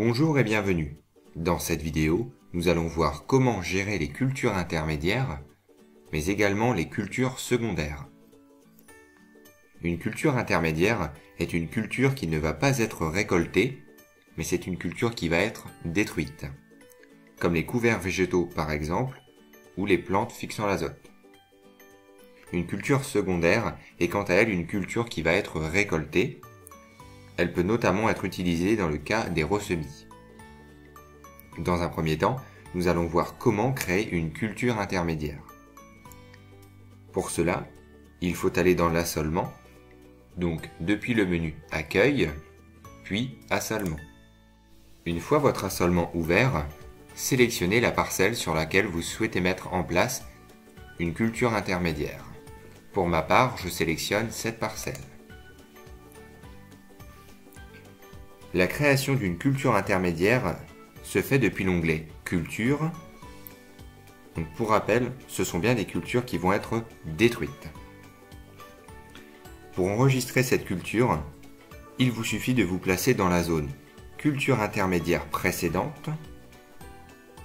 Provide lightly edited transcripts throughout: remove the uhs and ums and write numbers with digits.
Bonjour et bienvenue. Dans cette vidéo, nous allons voir comment gérer les cultures intermédiaires, mais également les cultures secondaires. Une culture intermédiaire est une culture qui ne va pas être récoltée, mais c'est une culture qui va être détruite, comme les couverts végétaux par exemple, ou les plantes fixant l'azote. Une culture secondaire est quant à elle une culture qui va être récoltée. Elle peut notamment être utilisée dans le cas des ressemis. Dans un premier temps, nous allons voir comment créer une culture intermédiaire. Pour cela, il faut aller dans l'assolement, donc depuis le menu Accueil, puis Assolement. Une fois votre assolement ouvert, sélectionnez la parcelle sur laquelle vous souhaitez mettre en place une culture intermédiaire. Pour ma part, je sélectionne cette parcelle. La création d'une culture intermédiaire se fait depuis l'onglet Culture. Donc pour rappel, ce sont bien des cultures qui vont être détruites. Pour enregistrer cette culture, il vous suffit de vous placer dans la zone Culture intermédiaire précédente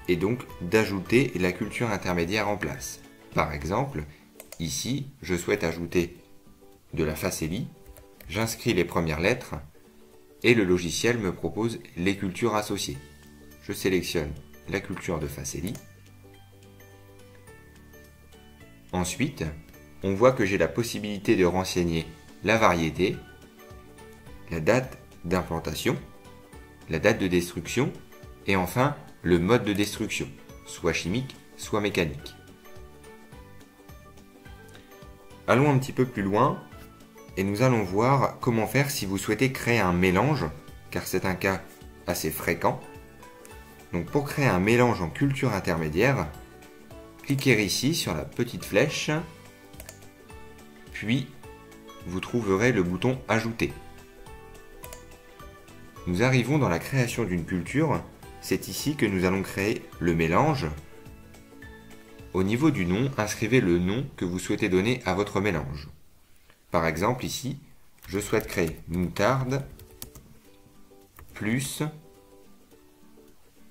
et donc d'ajouter la culture intermédiaire en place. Par exemple, ici, je souhaite ajouter de la facélie, j'inscris les premières lettres et le logiciel me propose les cultures associées. Je sélectionne la culture de facélie. Ensuite, on voit que j'ai la possibilité de renseigner la variété, la date d'implantation, la date de destruction et enfin le mode de destruction, soit chimique, soit mécanique. Allons un petit peu plus loin et nous allons voir comment faire si vous souhaitez créer un mélange, car c'est un cas assez fréquent. Donc pour créer un mélange en culture intermédiaire, cliquez ici sur la petite flèche, puis vous trouverez le bouton Ajouter. Nous arrivons dans la création d'une culture, c'est ici que nous allons créer le mélange. Au niveau du nom, inscrivez le nom que vous souhaitez donner à votre mélange. Par exemple ici, je souhaite créer moutarde plus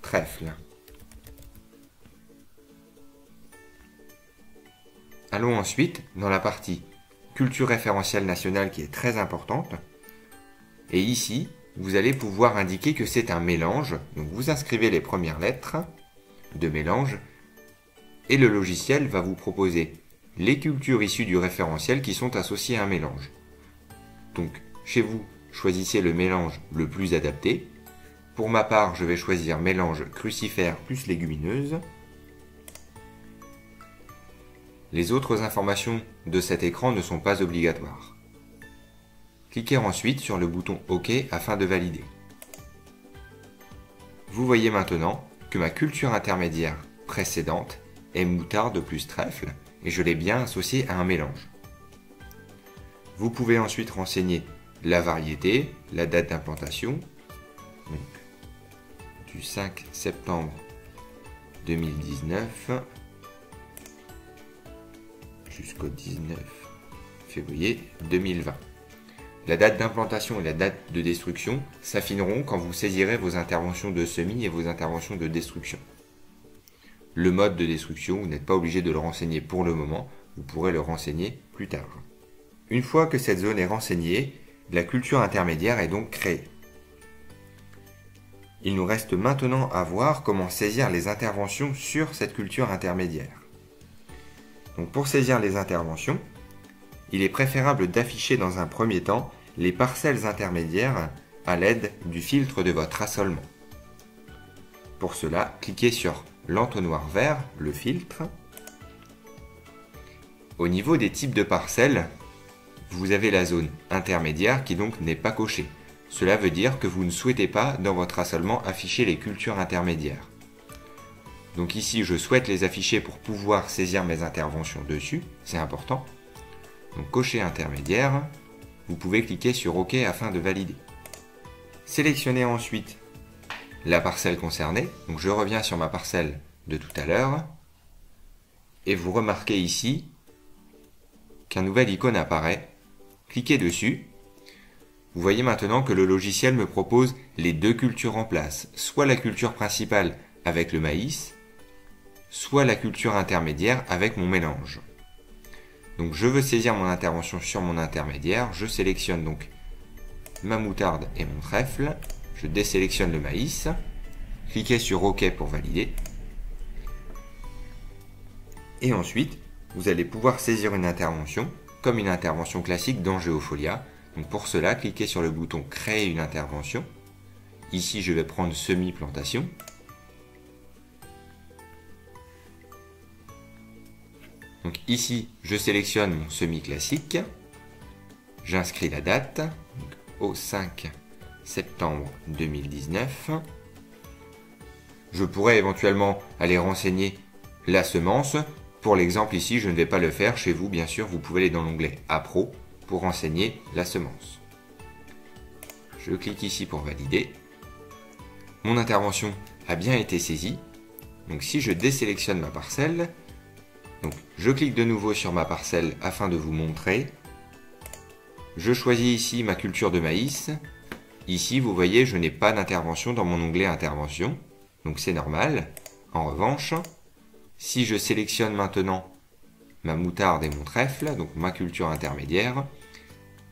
trèfle. Allons ensuite dans la partie culture référentielle nationale qui est très importante. Et ici, vous allez pouvoir indiquer que c'est un mélange. Donc vous inscrivez les premières lettres de mélange et le logiciel va vous proposer les cultures issues du référentiel qui sont associées à un mélange. Donc chez vous, choisissez le mélange le plus adapté. Pour ma part, je vais choisir mélange crucifère plus légumineuse. Les autres informations de cet écran ne sont pas obligatoires. Cliquez ensuite sur le bouton OK afin de valider. Vous voyez maintenant que ma culture intermédiaire précédente est moutarde plus trèfle et je l'ai bien associé à un mélange. Vous pouvez ensuite renseigner la variété, la date d'implantation, du 5 septembre 2019 jusqu'au 19 février 2020. La date d'implantation et la date de destruction s'affineront quand vous saisirez vos interventions de semis et vos interventions de destruction. Le mode de destruction, vous n'êtes pas obligé de le renseigner pour le moment, vous pourrez le renseigner plus tard. Une fois que cette zone est renseignée, la culture intermédiaire est donc créée. Il nous reste maintenant à voir comment saisir les interventions sur cette culture intermédiaire. Donc pour saisir les interventions, il est préférable d'afficher dans un premier temps les parcelles intermédiaires à l'aide du filtre de votre assolement. Pour cela, cliquez sur l'entonnoir vert, le filtre. Au niveau des types de parcelles, vous avez la zone intermédiaire qui donc n'est pas cochée. Cela veut dire que vous ne souhaitez pas dans votre assolement afficher les cultures intermédiaires. Donc ici, je souhaite les afficher pour pouvoir saisir mes interventions dessus, c'est important. Donc cocher intermédiaire, vous pouvez cliquer sur OK afin de valider. Sélectionnez ensuite la parcelle concernée, donc je reviens sur ma parcelle de tout à l'heure, et vous remarquez ici qu'un nouvel icône apparaît, cliquez dessus, Vous voyez maintenant que le logiciel me propose les deux cultures en place, soit la culture principale avec le maïs, soit la culture intermédiaire avec mon mélange. Donc je veux saisir mon intervention sur mon intermédiaire, je sélectionne donc ma moutarde et mon trèfle, je désélectionne le maïs, cliquez sur OK pour valider. Et ensuite, vous allez pouvoir saisir une intervention, comme une intervention classique dans Geofolia. Donc pour cela, cliquez sur le bouton Créer une intervention. Ici, je vais prendre semi-plantation. Donc ici, je sélectionne mon semi-classique. J'inscris la date, donc au 5 septembre 2019. Je pourrais éventuellement aller renseigner la semence. Pour l'exemple ici, je ne vais pas le faire. Chez vous, bien sûr, vous pouvez aller dans l'onglet Appro pour renseigner la semence. Je clique ici pour valider. Mon intervention a bien été saisie. Donc si je désélectionne ma parcelle, donc je clique de nouveau sur ma parcelle afin de vous montrer. Je choisis ici ma culture de maïs. Ici, vous voyez, je n'ai pas d'intervention dans mon onglet Intervention. Donc c'est normal. En revanche, si je sélectionne maintenant ma moutarde et mon trèfle, donc ma culture intermédiaire,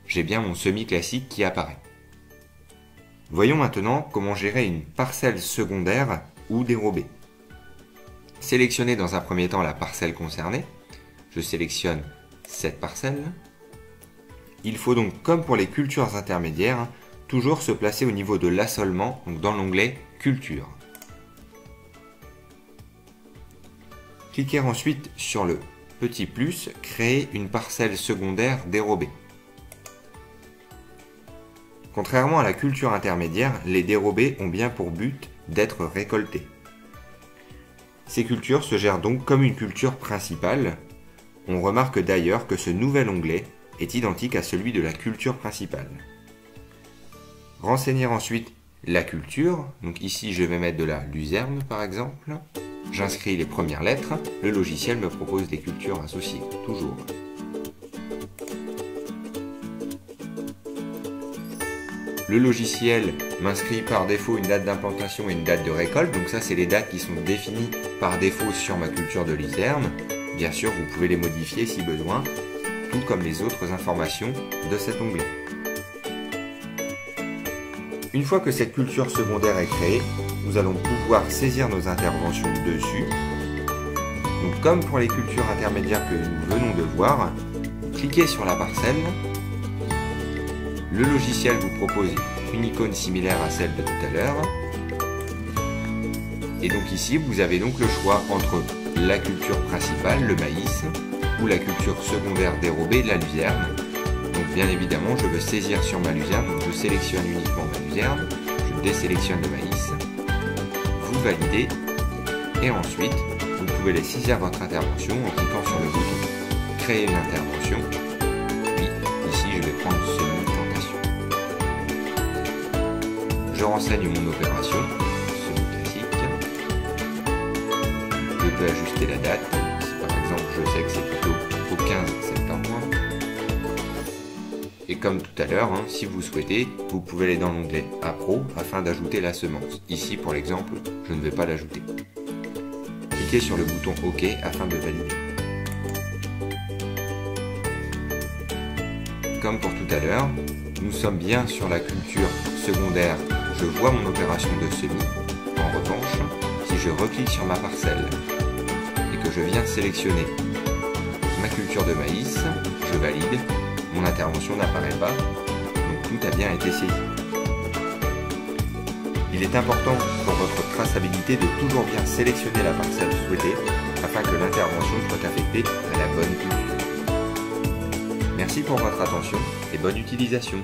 j'ai bien mon semi-classique qui apparaît. Voyons maintenant comment gérer une parcelle secondaire ou dérobée. Sélectionnez dans un premier temps la parcelle concernée. Je sélectionne cette parcelle. Il faut donc, comme pour les cultures intermédiaires, toujours se placer au niveau de l'assolement, donc dans l'onglet Culture. Cliquez ensuite sur le petit plus, Créer une parcelle secondaire dérobée. Contrairement à la culture intermédiaire, les dérobés ont bien pour but d'être récoltés. Ces cultures se gèrent donc comme une culture principale. On remarque d'ailleurs que ce nouvel onglet est identique à celui de la culture principale. Renseigner ensuite la culture, donc ici je vais mettre de la luzerne par exemple. J'inscris les premières lettres, le logiciel me propose des cultures associées, toujours. Le logiciel m'inscrit par défaut une date d'implantation et une date de récolte, donc ça c'est les dates qui sont définies par défaut sur ma culture de luzerne. Bien sûr, vous pouvez les modifier si besoin, tout comme les autres informations de cet onglet. Une fois que cette culture secondaire est créée, nous allons pouvoir saisir nos interventions dessus. Donc, comme pour les cultures intermédiaires que nous venons de voir, cliquez sur la parcelle. Le logiciel vous propose une icône similaire à celle de tout à l'heure. Et donc ici, vous avez donc le choix entre la culture principale, le maïs, ou la culture secondaire dérobée, la luzerne. Donc bien évidemment, je veux saisir sur ma luzerne, donc je sélectionne uniquement ma luzerne, je désélectionne le maïs, vous validez, et ensuite, vous pouvez aller saisir votre intervention en cliquant sur le bouton Créer une intervention, puis ici je vais prendre semi-plantation. Je renseigne mon opération, semi-classique, je peux ajuster la date, si par exemple je sais que c'est plutôt au 15 septembre. Et comme tout à l'heure, si vous souhaitez, vous pouvez aller dans l'onglet Appro afin d'ajouter la semence. Ici, pour l'exemple, je ne vais pas l'ajouter. Cliquez sur le bouton OK afin de valider. Comme pour tout à l'heure, nous sommes bien sur la culture secondaire. Je vois mon opération de semis. En revanche, si je reclique sur ma parcelle et que je viens sélectionner ma culture de maïs, je valide. Mon intervention n'apparaît pas, donc tout a bien été saisi. Il est important pour votre traçabilité de toujours bien sélectionner la parcelle souhaitée afin que l'intervention soit affectée à la bonne culture. Merci pour votre attention et bonne utilisation.